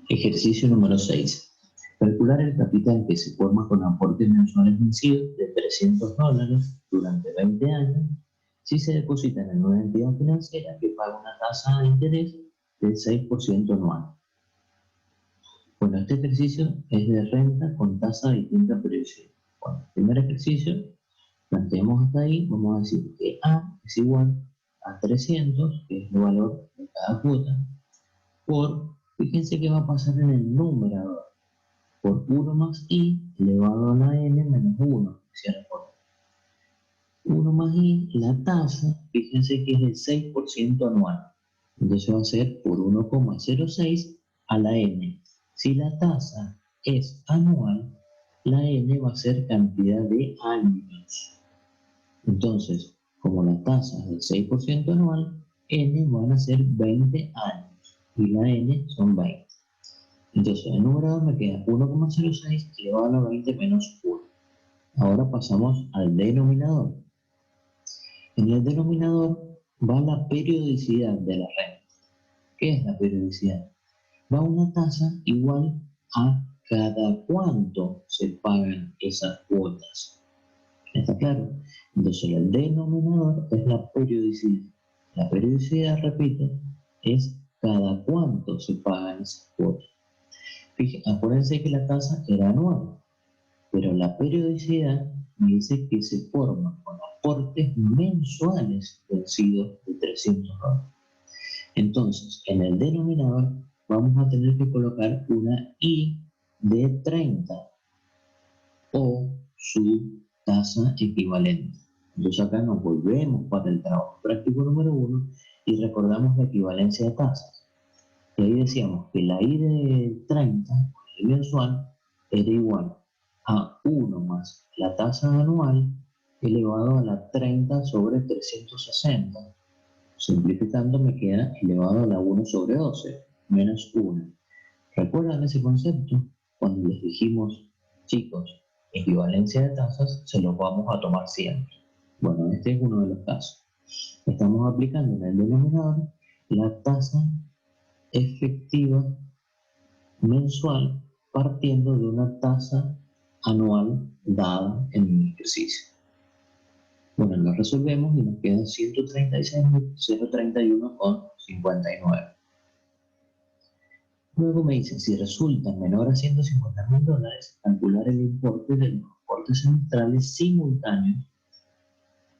Ejercicio número 6. Calcular el capital que se forma con aportes mensuales vencidos de $300 durante 20 años si se depositan en una entidad financiera que paga una tasa de interés del 6% anual. Bueno, este ejercicio es de renta con tasa de distinta periodicidad. Bueno, el primer ejercicio, planteemos hasta ahí, vamos a decir que A es igual a 300, que es el valor de cada cuota, fíjense que va a pasar en el numerador, por 1 más i elevado a la n menos 1, ¿cierto? 1 más i, la tasa, fíjense que es el 6% anual. Entonces va a ser por 1,06 a la n. Si la tasa es anual, la n va a ser cantidad de años. Entonces, como la tasa es del 6% anual, n van a ser 20 años y la n son 20. Entonces, el numerador me queda 1,06 elevado a la 20 menos 1. Ahora pasamos al denominador. En el denominador va la periodicidad de la renta. ¿Qué es la periodicidad? Va una tasa igual a cada cuánto se pagan esas cuotas. ¿Está claro? Entonces, el denominador es la periodicidad. La periodicidad, repito, es cada cuánto se pagan esas cuotas. Fíjense, acuérdense que la tasa era anual, pero la periodicidad me dice que se forma con aportes mensuales vencidos de $300. Entonces, en el denominador vamos a tener que colocar una i de 30 o su tasa equivalente. Entonces acá nos volvemos para el trabajo práctico número 1 y recordamos la equivalencia de tasas. Y ahí decíamos que la i de 30, el mensual, era igual a 1 más la tasa anual elevado a la 30 sobre 360. Simplificando me queda elevado a la 1 sobre 12, menos 1. ¿Recuerdan ese concepto? Cuando les dijimos, chicos, equivalencia de tasas, se los vamos a tomar siempre. Bueno, este es uno de los casos. Estamos aplicando en el denominador la tasa efectiva mensual partiendo de una tasa anual dada en el ejercicio. Bueno, lo resolvemos y nos queda 136.031,59. Luego me dice, si resulta menor a $150.000, calcular el importe de los aportes semestrales simultáneos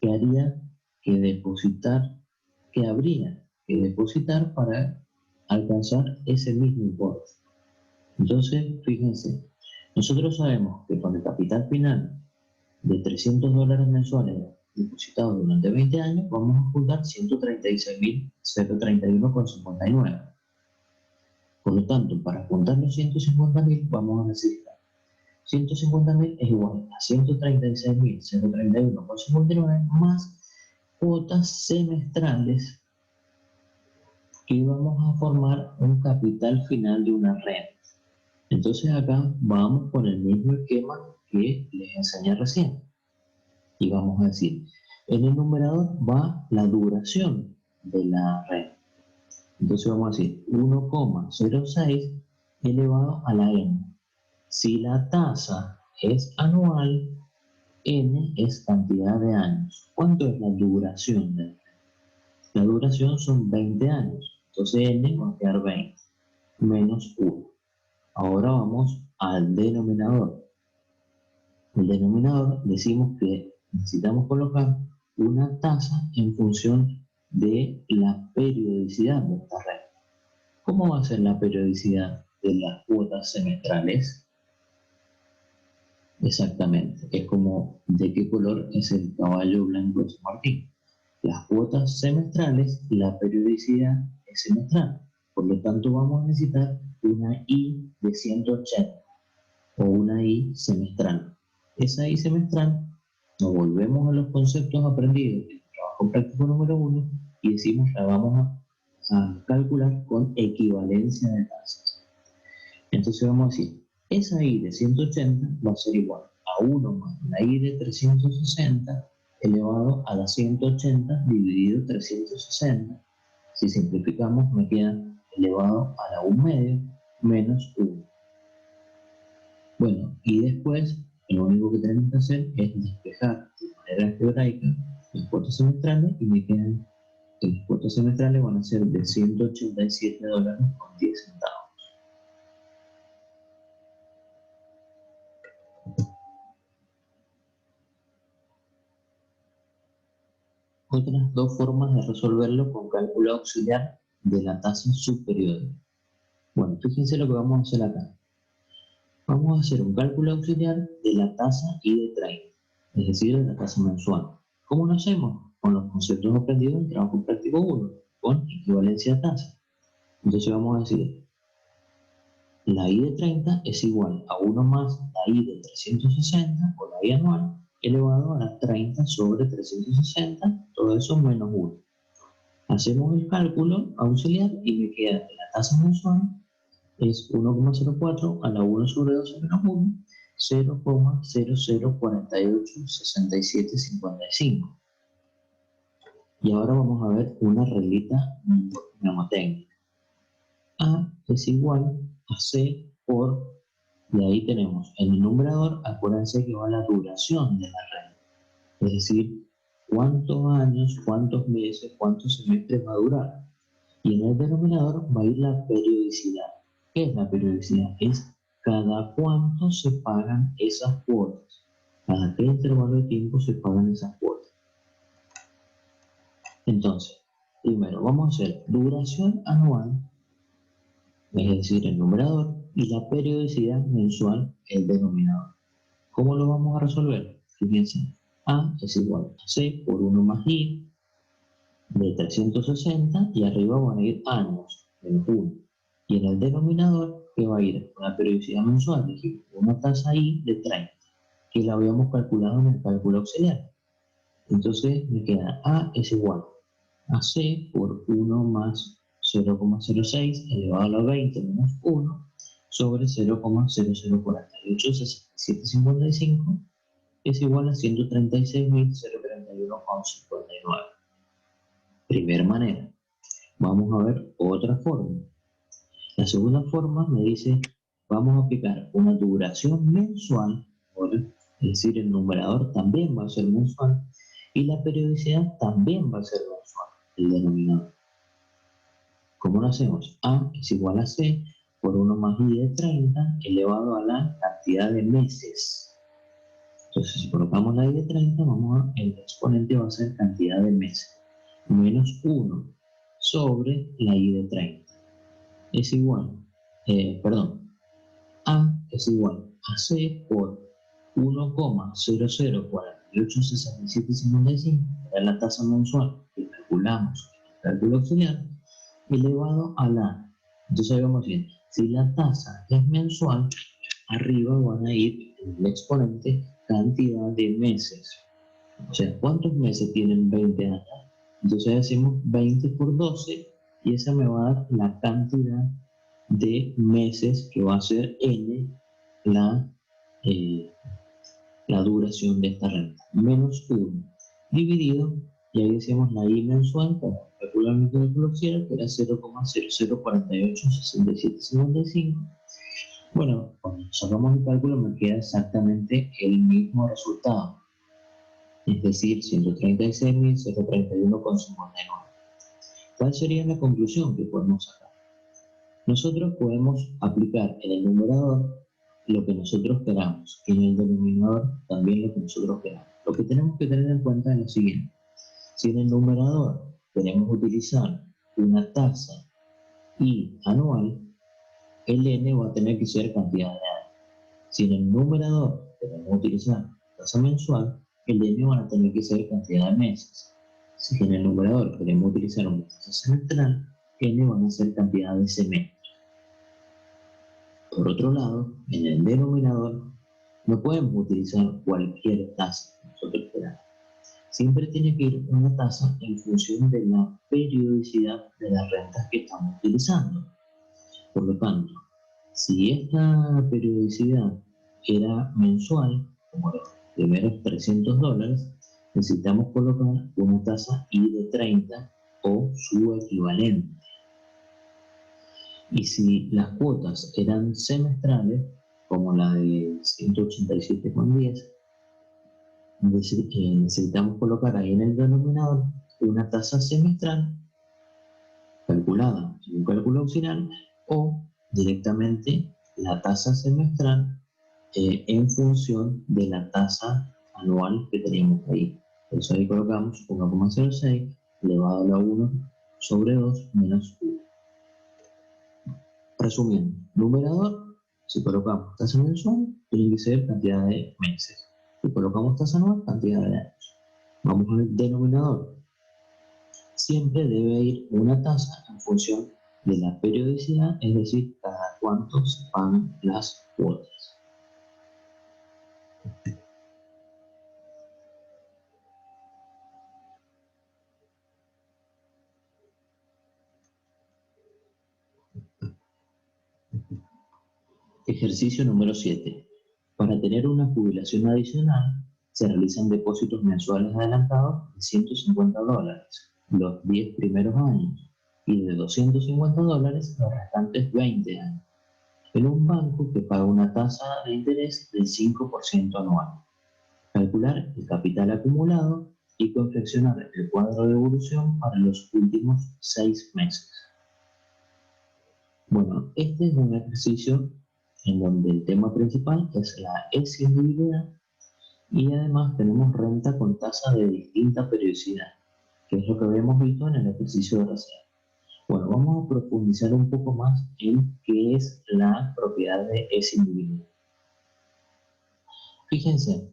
que habría que depositar para alcanzar ese mismo importe. Entonces, fíjense, nosotros sabemos que con el capital final de $300 mensuales depositados durante 20 años, vamos a juntar 136.031,59. Por lo tanto, para juntar los 150.000, vamos a necesitar 150.000 es igual a 136.031,59 más cuotas semestrales que vamos a formar un capital final de una renta. Entonces acá vamos con el mismo esquema que les enseñé recién. Y vamos a decir, en el numerador va la duración de la renta. Entonces vamos a decir 1,06 elevado a la n. Si la tasa es anual, n es cantidad de años. ¿Cuánto es la duración de la renta? La duración son 20 años. Entonces n va a quedar 20 menos 1. Ahora vamos al denominador. El denominador decimos que necesitamos colocar una tasa en función de la periodicidad de esta renta. ¿Cómo va a ser la periodicidad de las cuotas semestrales? Exactamente, es como de qué color es el caballo blanco de San Martín. Las cuotas semestrales, la periodicidad es semestral. Por lo tanto, vamos a necesitar una I de 180 o una I semestral. Esa I semestral, nos volvemos a los conceptos aprendidos en el trabajo práctico número 1 y decimos la vamos a calcular con equivalencia de tasas. Entonces vamos a decir, esa I de 180 va a ser igual a 1 más la I de 360 elevado a la 180 dividido 360. Si simplificamos me queda elevado a la 1 medio menos 1. Bueno, y después lo único que tenemos que hacer es despejar de manera algebraica las cuotas semestrales y me quedan que las cuotas semestrales van a ser de $187,10. Otras dos formas de resolverlo con cálculo auxiliar de la tasa subperiódica. Bueno, fíjense lo que vamos a hacer acá. Vamos a hacer un cálculo auxiliar de la tasa I de 30, es decir, de la tasa mensual. ¿Cómo lo hacemos? Con los conceptos aprendidos en trabajo práctico 1, con equivalencia a tasa. Entonces vamos a decir, la I de 30 es igual a 1 más la I de 360, o la I anual, elevado a la 30 sobre 360, todo eso menos 1. Hacemos el cálculo auxiliar y me queda que la tasa mensual es 1,04 a la 1 sobre 12 menos 1, 0,00486755. Y ahora vamos a ver una reglita mnemotécnica. A es igual a C por, y ahí tenemos en el numerador, acuérdense que va la duración de la regla, es decir, cuántos años, cuántos meses, cuántos semestres va a durar. Y en el denominador va a ir la periodicidad. ¿Qué es la periodicidad? Es cada cuánto se pagan esas cuotas, cada qué intervalo de tiempo se pagan esas cuotas. Entonces, primero vamos a hacer duración anual, es decir, el numerador, y la periodicidad mensual, el denominador. ¿Cómo lo vamos a resolver? Fíjense, A es igual a C por 1 más I de 360 y arriba van a ir años, menos 1. Y en el denominador, ¿qué va a ir? Una periodicidad mensual, es decir, una tasa I de 30, que la habíamos calculado en el cálculo auxiliar. Entonces me queda A es igual a C por 1 más 0,06 elevado a la 20 menos 1 sobre 0,00486755 es igual a 136.031,59. Primera manera. Vamos a ver otra forma. La segunda forma me dice, vamos a aplicar una duración mensual, es decir, el numerador también va a ser mensual y la periodicidad también va a ser mensual, el denominador. ¿Cómo lo hacemos? A es igual a C por 1 más I de 30 elevado a la cantidad de meses. Entonces, si colocamos la I de 30, el exponente va a ser cantidad de meses, menos 1 sobre la I de 30. Es igual, A es igual a C por 1,00486755, que es la tasa mensual que calculamos en el cálculo auxiliar, elevado a la, entonces ahí vamos a decir, si la tasa es mensual, arriba van a ir en el exponente cantidad de meses. O sea, ¿cuántos meses tienen 20 años? Entonces decimos 20 por 12 y esa me va a dar la cantidad de meses que va a ser N la duración de esta renta, menos 1, dividido, y ahí decimos la I mensual, para calcular mi cálculo auxiliar, que era 0,00486755. Bueno, cuando sacamos el cálculo me queda exactamente el mismo resultado, es decir, 136.031,59. ¿Cuál sería la conclusión que podemos sacar? Nosotros podemos aplicar en el numerador lo que nosotros queramos y en el denominador también lo que nosotros queramos. Lo que tenemos que tener en cuenta es lo siguiente. Si en el numerador queremos utilizar una tasa I anual, el N va a tener que ser cantidad de años. Si en el numerador queremos utilizar tasa mensual, el N va a tener que ser cantidad de meses. Si en el numerador queremos utilizar una tasa semestral, N van a ser cantidad de semestres. Por otro lado, en el denominador no podemos utilizar cualquier tasa que nosotros queramos. Siempre tiene que ir una tasa en función de la periodicidad de las rentas que estamos utilizando. Por lo tanto, si esta periodicidad era mensual, como los primeros $300, necesitamos colocar una tasa I de 30 o su equivalente. Y si las cuotas eran semestrales, como la de 187,10, necesitamos colocar ahí en el denominador una tasa semestral calculada en un cálculo auxiliar o directamente la tasa semestral en función de la tasa anual que teníamos ahí. Por eso ahí colocamos 1,06 elevado a la 1 sobre 2 menos 1. Resumiendo, numerador, si colocamos tasa mensual, tiene que ser cantidad de meses. Si colocamos tasa anual, cantidad de años. Vamos al denominador. Siempre debe ir una tasa en función de la periodicidad, es decir, cada cuánto se pagan las cuotas. Ejercicio número 7. Para tener una jubilación adicional, se realizan depósitos mensuales adelantados de $150 los 10 primeros años y de $250 los restantes 20 años, en un banco que paga una tasa de interés del 5% anual. Calcular el capital acumulado y confeccionar el cuadro de evolución para los últimos 6 meses. Bueno, este es un ejercicio en donde el tema principal es la exigibilidad y además tenemos renta con tasa de distinta periodicidad, que es lo que habíamos visto en el ejercicio de recién. Bueno, vamos a profundizar un poco más en qué es la propiedad de exigibilidad. Fíjense,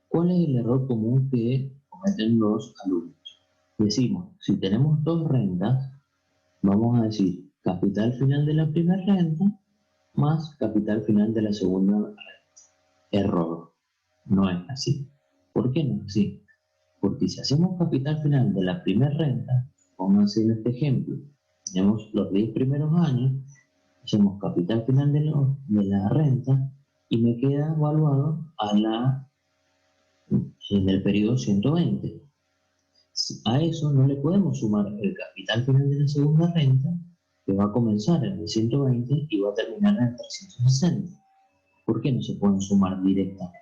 ¿cuál es el error común que cometen los alumnos? Decimos, si tenemos dos rentas, vamos a decir capital final de la primera renta más capital final de la segunda renta. Error, no es así. ¿Por qué no es así? Porque si hacemos capital final de la primera renta, vamos a hacer este ejemplo, tenemos los 10 primeros años, hacemos capital final de la renta y me queda evaluado en el periodo 120. A eso no le podemos sumar el capital final de la segunda renta, que va a comenzar en el 120 y va a terminar en el 360. ¿Por qué no se pueden sumar directamente?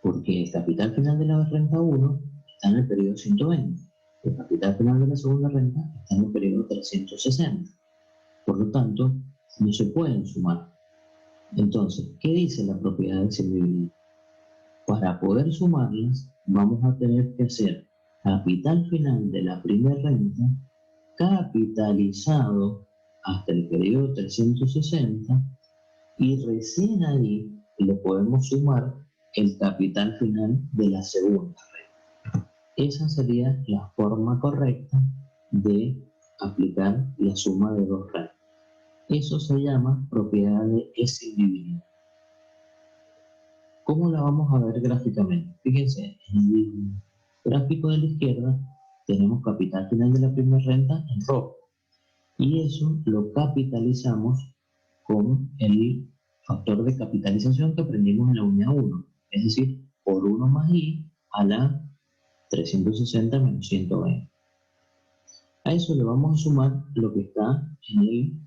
Porque el capital final de la renta 1 está en el periodo 120. El capital final de la segunda renta está en el periodo 360. Por lo tanto, no se pueden sumar. Entonces, ¿qué dice la propiedad de exigibilidad? Para poder sumarlas, vamos a tener que hacer capital final de la primera renta capitalizado hasta el periodo 360 y recién ahí le podemos sumar el capital final de la segunda renta. Esa sería la forma correcta de aplicar la suma de dos rentas. Eso se llama propiedad de exigibilidad. ¿Cómo la vamos a ver gráficamente? Fíjense, en el gráfico de la izquierda tenemos capital final de la primera renta en rojo y eso lo capitalizamos con el factor de capitalización que aprendimos en la unidad 1, es decir, por 1 más i a la 360 menos 120. A eso le vamos a sumar lo que está en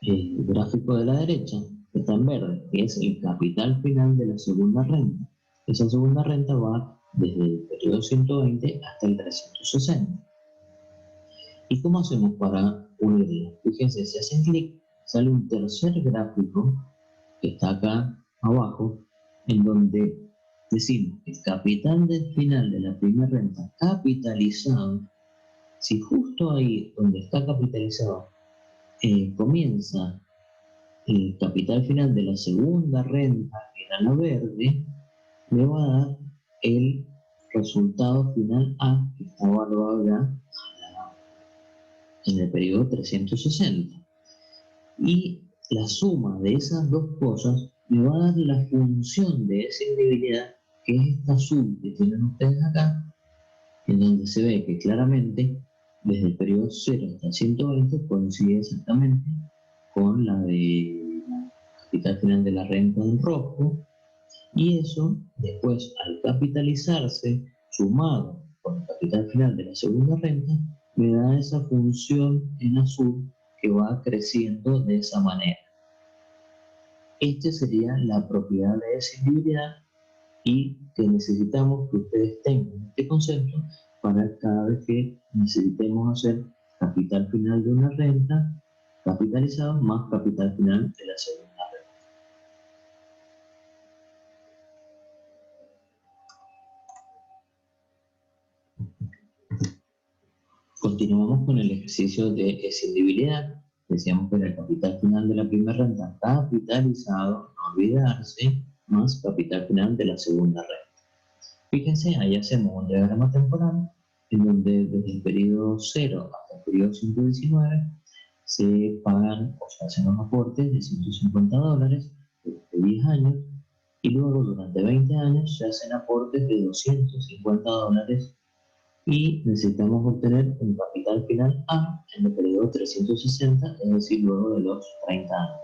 el gráfico de la derecha, que está en verde, que es el capital final de la segunda renta. Esa segunda renta va desde el periodo 120 hasta el 360. ¿Y cómo hacemos para unirla? Fíjense, si hacen clic, sale un tercer gráfico que está acá abajo, en donde decimos que el capital final de la primera renta capitalizado, si justo ahí donde está capitalizado comienza el capital final de la segunda renta, que era la verde, me va a dar el resultado final A, que está evaluado ya en el periodo 360. Y la suma de esas dos cosas me va a dar la función de exigibilidad, que es esta azul que tienen ustedes acá, en donde se ve que claramente desde el periodo 0 hasta 120 coincide exactamente con la de capital final de la renta en rojo, y eso después al capitalizarse sumado con el capital final de la segunda renta me da esa función en azul que va creciendo de esa manera. Esta sería la propiedad de escindibilidad y que necesitamos que ustedes tengan este concepto para cada vez que necesitemos hacer capital final de una renta capitalizado más capital final de la segunda renta. Continuamos con el ejercicio de escindibilidad. Decíamos que era el capital final de la primera renta capitalizado, no olvidarse, más capital final de la segunda renta. Fíjense, ahí hacemos un diagrama temporal en donde desde el periodo 0 hasta el periodo 119 se pagan o se hacen los aportes de $150 durante 10 años y luego durante 20 años se hacen aportes de $250 y necesitamos obtener un capital final A en el periodo 360, es decir, luego de los 30 años.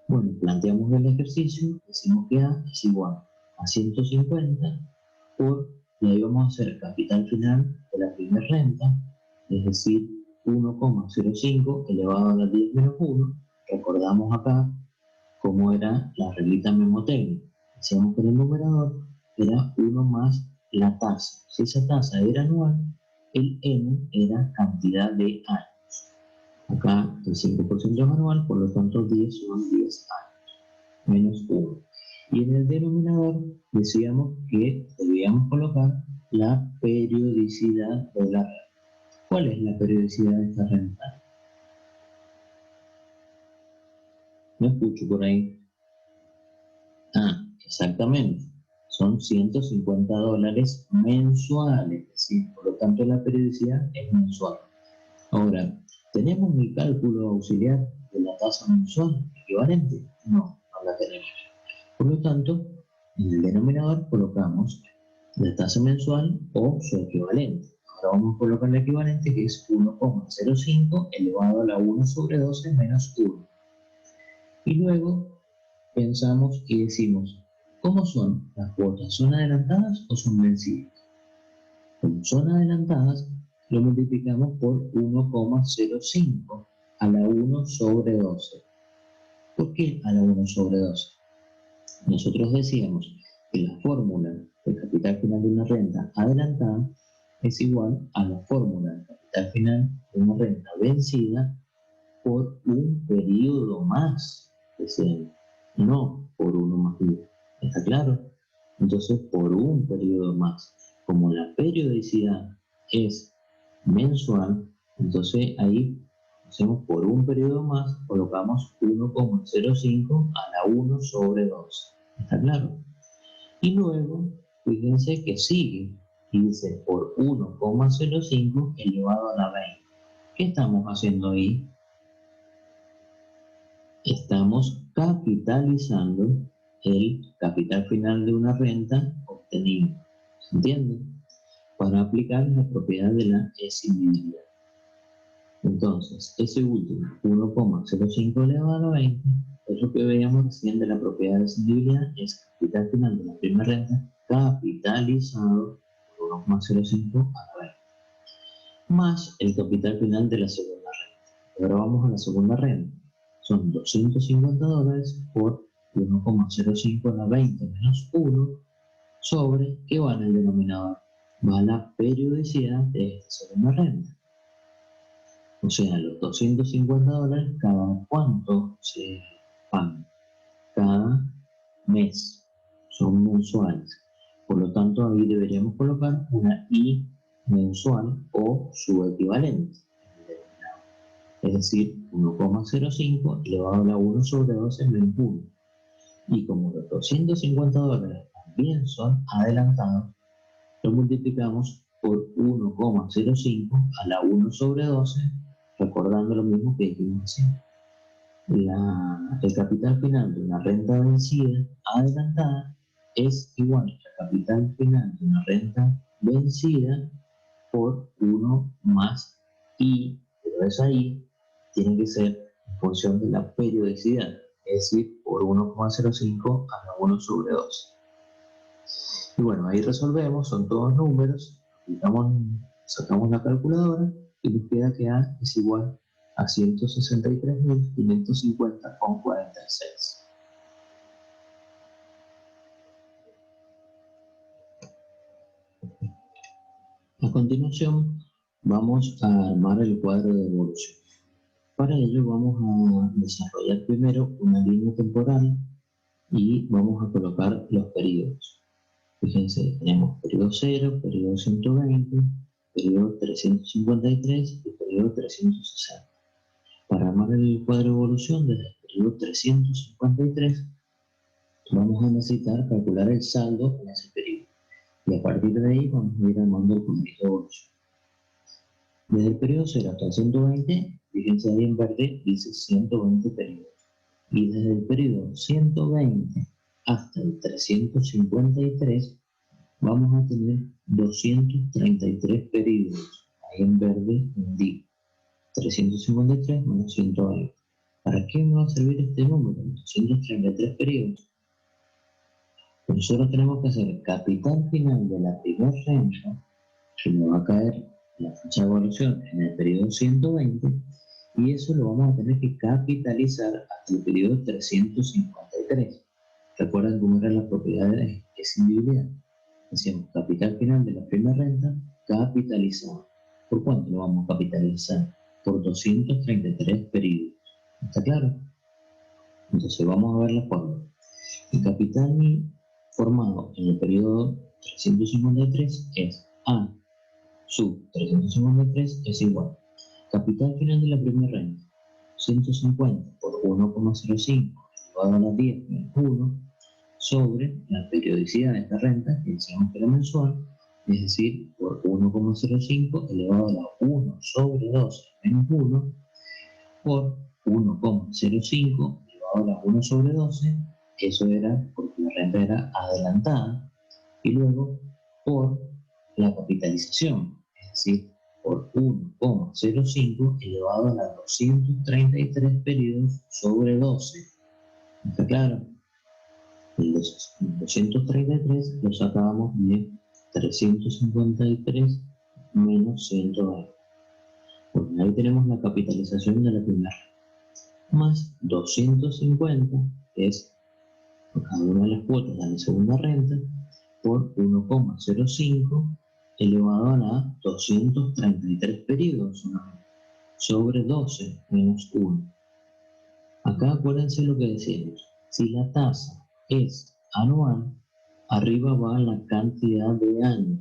Bueno, planteamos el ejercicio, decimos que A es igual a 150 y ahí vamos a hacer capital final de la primera renta, es decir, 1,05 elevado a la 10 menos 1. Recordamos acá cómo era la reglita mnemotécnica. Decíamos que en el numerador era 1 más la tasa. Si esa tasa era anual, el n era cantidad de años. Acá el 5% es anual, por lo tanto 10 son 10 años, menos 1. Y en el denominador decíamos que debíamos colocar la periodicidad de la renta. ¿Cuál es la periodicidad de esta renta? No escucho por ahí. Exactamente. Son $150 mensuales, es decir, por lo tanto la periodicidad es mensual. Ahora, ¿tenemos el cálculo auxiliar de la tasa mensual equivalente? No, no la tenemos. Por lo tanto, en el denominador colocamos la tasa mensual o su equivalente. Ahora vamos a colocar el equivalente, que es 1,05 elevado a la 1 sobre 12 menos 1. Y luego pensamos y decimos, ¿cómo son las cuotas? ¿Son adelantadas o son vencidas? Como son adelantadas, lo multiplicamos por 1,05 a la 1 sobre 12. ¿Por qué a la 1 sobre 12? Nosotros decíamos que la fórmula del capital final de una renta adelantada es igual a la fórmula del capital final de una renta vencida por un periodo más, decíamos, no por 1 más 10. ¿Está claro? Entonces, por un periodo más. Como la periodicidad es mensual, entonces ahí hacemos por un periodo más, colocamos 1,05 a la 1 sobre 12. ¿Está claro? Y luego, fíjense que sigue y dice por 1,05 elevado a la 20. ¿Qué estamos haciendo ahí? Estamos capitalizando el capital final de una renta obtenido. ¿Se entiende? Para aplicar la propiedad de la escindibilidad. Entonces, ese último, 1,05 elevado a la 20, es lo que veíamos recién de la propiedad de escindibilidad, es capital final de la primera renta capitalizado por 1,05 a la 20, más el capital final de la segunda renta. Ahora vamos a la segunda renta. Son $250 por 1,05 a la 20 menos 1 sobre, ¿qué va en el denominador? Va la periodicidad de esta segunda renta. O sea, los $250, ¿cada cuánto se pagan? Cada mes. Son mensuales. Por lo tanto, ahí deberíamos colocar una I mensual o su equivalente. Es decir, 1,05 elevado a la 1 sobre 12 menos 1. Y como los $250 también son adelantados, lo multiplicamos por 1,05 a la 1 sobre 12, recordando lo mismo que dijimos recién. El capital final de una renta vencida adelantada es igual al capital final de una renta vencida por 1 más I, pero esa I tiene que ser en función de la periodicidad, es decir, por 1,05 a la 1 sobre 12. Y bueno, ahí resolvemos, son todos números, aplicamos Sacamos la calculadora y nos queda que A es igual a 163.550,46. A continuación, vamos a armar el cuadro de evolución. Para ello vamos a desarrollar primero una línea temporal y vamos a colocar los periodos. Fíjense, tenemos periodo 0, periodo 120, periodo 353 y periodo 360. Para armar el cuadro de evolución desde el periodo 353, vamos a necesitar calcular el saldo en ese periodo. Y a partir de ahí vamos a ir armando el cuadro de evolución. Desde el periodo 0 hasta el 120, fíjense ahí en verde, dice 120 periodos. Y desde el periodo 120 hasta el 353, vamos a tener 233 periodos. Ahí en verde indica 353 menos 120. ¿Para qué me va a servir este número? 233 periodos. Pues nosotros tenemos que hacer el capital final de la primera renta, que me va a caer la fecha de evolución en el periodo 120, y eso lo vamos a tener que capitalizar hasta el periodo 353. ¿Recuerdan cómo eran las propiedades de escindibilidad? Decíamos capital final de la primera renta capitalizado. ¿Por cuánto lo vamos a capitalizar? Por 233 periodos. ¿Está claro? Entonces vamos a ver la fórmula. El capital formado en el periodo 353 es A sub 353 es igual. Capital final de la primera renta, 150 por 1,05 elevado a la 10 menos 1 sobre la periodicidad de esta renta, que decíamos que era mensual, es decir, por 1,05 elevado a la 1 sobre 12 menos 1 por 1,05 elevado a la 1 sobre 12, eso era porque la renta era adelantada, y luego por la capitalización, es decir, por 1,05 elevado a la 233 periodos sobre 12. ¿Está claro? El 233 lo sacábamos de 353 menos 120. Bueno, ahí tenemos la capitalización de la primera, más 250, que es por cada una de las cuotas de la segunda renta, por 1,05 elevado a la 233 periodos sobre 12 menos 1. Acá acuérdense lo que decimos. Si la tasa es anual, arriba va la cantidad de años.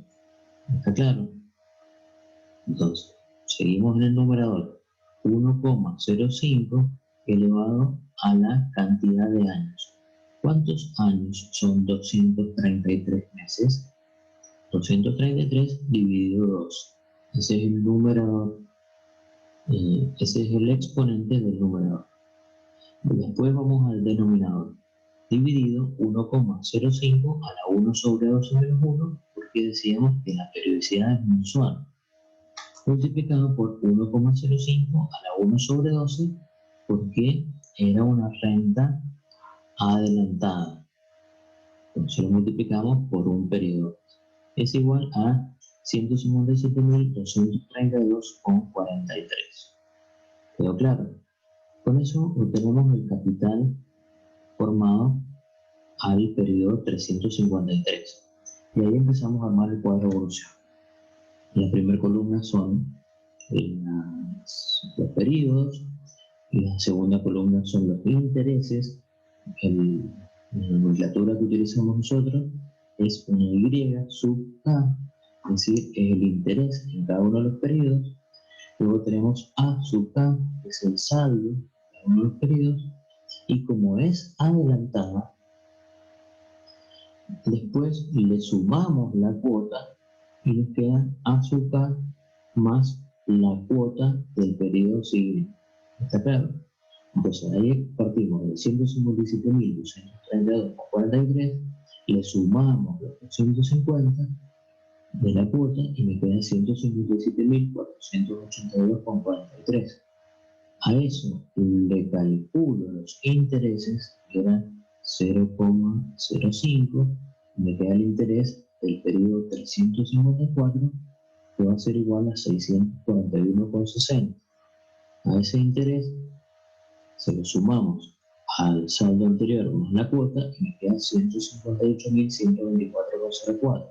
¿Está claro? Entonces, seguimos en el numerador. 1,05 elevado a la cantidad de años. ¿Cuántos años son 233 meses? 233 dividido 2. Ese es el numerador. Ese es el exponente del numerador. Después vamos al denominador. Dividido 1,05 a la 1 sobre 12 menos 1, porque decíamos que la periodicidad es mensual. Multiplicado por 1,05 a la 1 sobre 12, porque era una renta adelantada. Entonces lo multiplicamos por un periodo. Es igual a 157.232,43. ¿Quedó claro? Con eso obtenemos el capital formado al periodo 353. Y ahí empezamos a armar el cuadro de evolución. La primera columna son los periodos, la segunda columna son los intereses. La nomenclatura que utilizamos nosotros es una Y sub K, es decir, es el interés en cada uno de los periodos. Luego tenemos A sub K, que es el saldo de cada uno de los periodos, y como es adelantada, después le sumamos la cuota y nos queda A sub K más la cuota del periodo siguiente. ¿Está claro? Entonces ahí partimos de 157.232,43, le sumamos los 250 de la cuota y me queda 157.482,43. A eso le calculo los intereses, que eran 0,05, me queda el interés del periodo 354 que va a ser igual a 641,60. A ese interés se lo sumamos al saldo anterior más la cuota y me queda 158.124,04.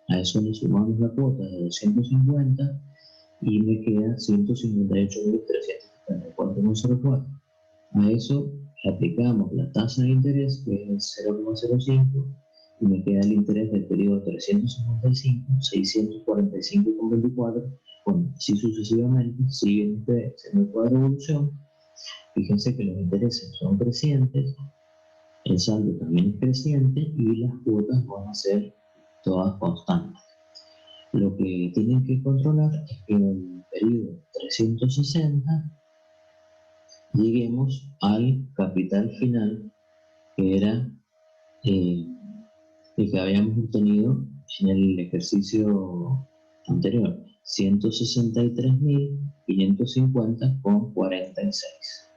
A eso le sumamos la cuota de 250 y me queda 158.374,04. A eso le aplicamos la tasa de interés, que es 0,05, y me queda el interés del periodo 355, 645,24. Bueno, así sucesivamente, siguen ustedes en el cuadro de evolución. Fíjense que los intereses son crecientes, el saldo también es creciente y las cuotas van a ser todas constantes. Lo que tienen que controlar es que en el periodo 360 lleguemos al capital final, que era el que habíamos obtenido en el ejercicio anterior, 163.550,46.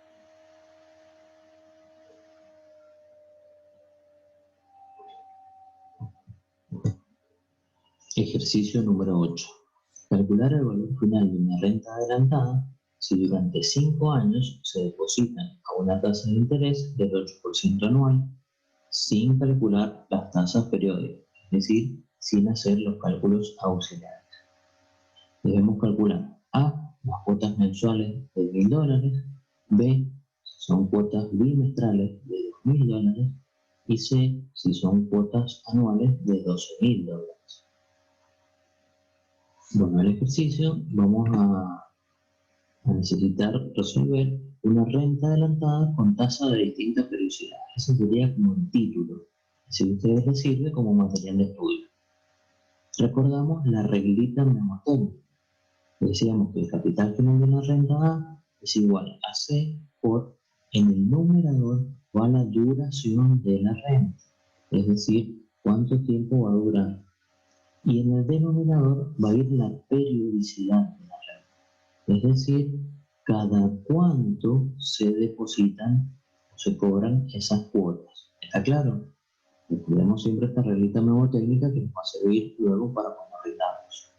Ejercicio número 8. Calcular el valor final de una renta adelantada si durante 5 años se depositan a una tasa de interés del 8% anual sin calcular las tasas periódicas, es decir, sin hacer los cálculos auxiliares. Debemos calcular A, las cuotas mensuales de $1.000, B, si son cuotas bimestrales de $2.000 y C, si son cuotas anuales de $12.000. Bueno, el ejercicio vamos a necesitar resolver una renta adelantada con tasa de distinta periodicidad. Ese sería como el título, si a ustedes les sirve como material de estudio. Recordamos la reglita mnemotécnica. Decíamos que el capital final de una renta A es igual a C por, en el numerador va la duración de la renta, es decir, cuánto tiempo va a durar. Y en el denominador va a ir la periodicidad de la renta, es decir, cada cuánto se depositan o se cobran esas cuotas. ¿Está claro? Recordemos siempre esta reglita mnemotécnica que nos va a servir luego para cuando rindamos.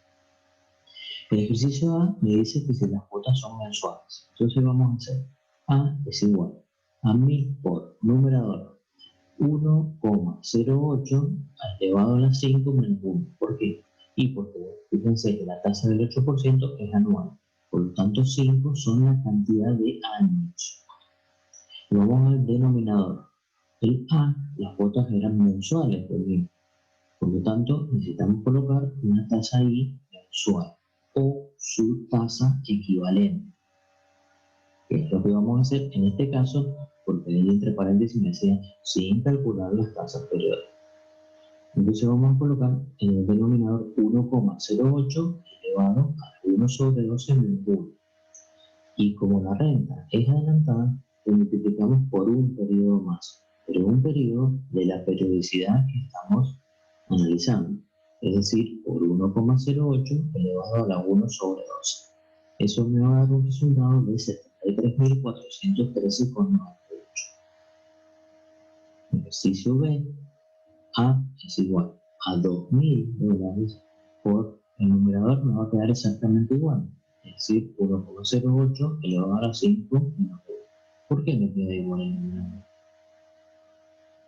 El ejercicio A me dice que si las cuotas son mensuales, entonces vamos a hacer A es igual a 1000 por numerador 1,08 elevado a la 5 menos 1. ¿Por qué? Y porque fíjense que la tasa del 8% es anual, por lo tanto 5 son la cantidad de años. Y vamos al denominador. El A, las cuotas eran mensuales, por lo tanto necesitamos colocar una tasa I mensual o su tasa equivalente, que es lo que vamos a hacer en este caso, porque ahí entre paréntesis me decía sin calcular las tasas periódicas. Entonces vamos a colocar en el denominador 1,08 elevado a 1 sobre 12 menos 1. Y como la renta es adelantada, lo multiplicamos por un periodo más, pero un periodo de la periodicidad que estamos analizando, es decir, por 1,08 elevado a la 1 sobre 12. Eso me va a dar un resultado de 73.413,98. Ejercicio B, A es igual a $2.000 por el numerador me va a quedar exactamente igual, es decir, 1,08 elevado a la 5 menos 1. ¿Por qué me queda igual el numerador?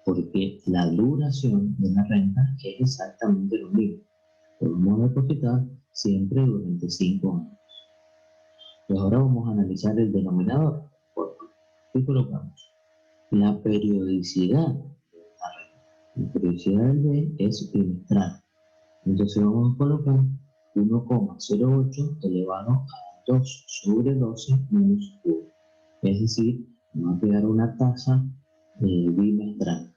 Porque la duración de la renta es exactamente lo mismo. Lo vamos a depositar siempre durante 5 años. Pues ahora vamos a analizar el denominador. ¿Qué colocamos? La periodicidad de la renta. La periodicidad del B es bimestral. Entonces vamos a colocar 1,08 elevado a 2 sobre 12 menos 1. Es decir, nos va a quedar una tasa bimestral.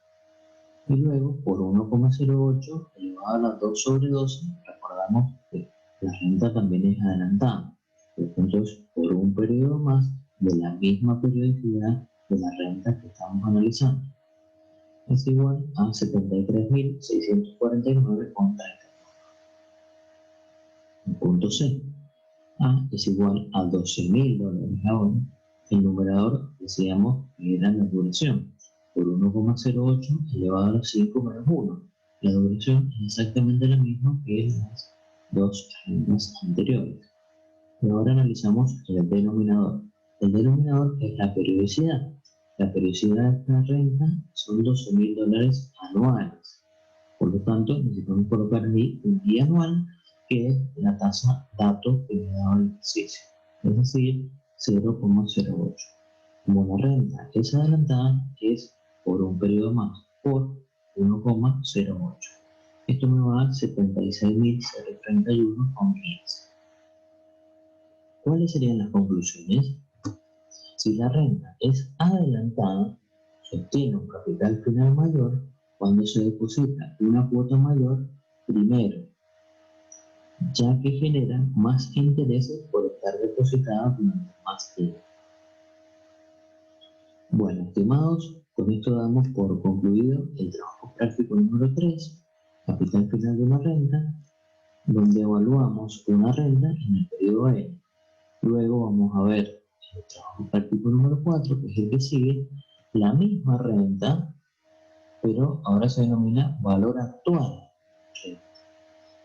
Y luego, por 1,08 elevado a la 2 sobre 12, recordamos que la renta también es adelantada. Entonces, por un periodo más de la misma periodicidad de la renta que estamos analizando, es igual a 73.649,30. Punto C. A es igual a $12.000 ahora. El numerador decíamos que era la duración por 1,08 elevado a la 5 menos 1. La duración es exactamente la misma que las dos rentas anteriores. Y ahora analizamos el denominador. El denominador es la periodicidad. La periodicidad de esta renta son $12.000 anuales. Por lo tanto, necesitamos colocar ahí un día anual, que es la tasa dato que me da el ejercicio, es decir, 0,08. Como la renta es adelantada, es por un periodo más, por 1,08. Esto me va a dar 76.031,15. ¿Cuáles serían las conclusiones? Si la renta es adelantada, se obtiene un capital final mayor cuando se deposita una cuota mayor primero, ya que genera más intereses por estar depositada durante más tiempo. Bueno, estimados, con esto damos por concluido el trabajo práctico número 3, capital final de una renta, donde evaluamos una renta en el periodo N. Luego vamos a ver el trabajo práctico número 4, que es el que sigue, la misma renta, pero ahora se denomina valor actual.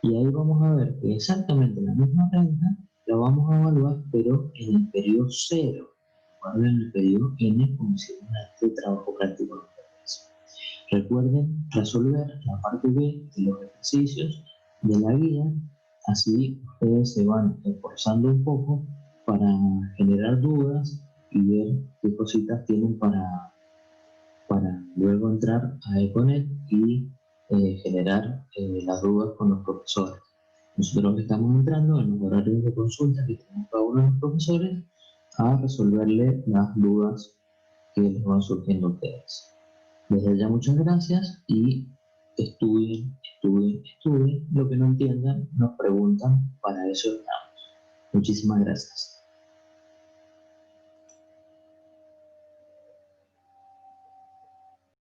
Y ahí vamos a ver que exactamente la misma renta la vamos a evaluar, pero en el periodo 0, en el periodo N, como hicimos en este trabajo práctico número 3. Recuerden resolver la parte B de los ejercicios de la guía, así ustedes se van esforzando un poco para generar dudas y ver qué cositas tienen para luego entrar a Econet y generar las dudas con los profesores. Nosotros estamos entrando en los horarios de consulta que tenemos cada uno de los profesores a resolverle las dudas que les van surgiendo a ustedes. Desde ya muchas gracias y estudien. Lo que no entiendan nos preguntan, para eso estamos. Muchísimas gracias.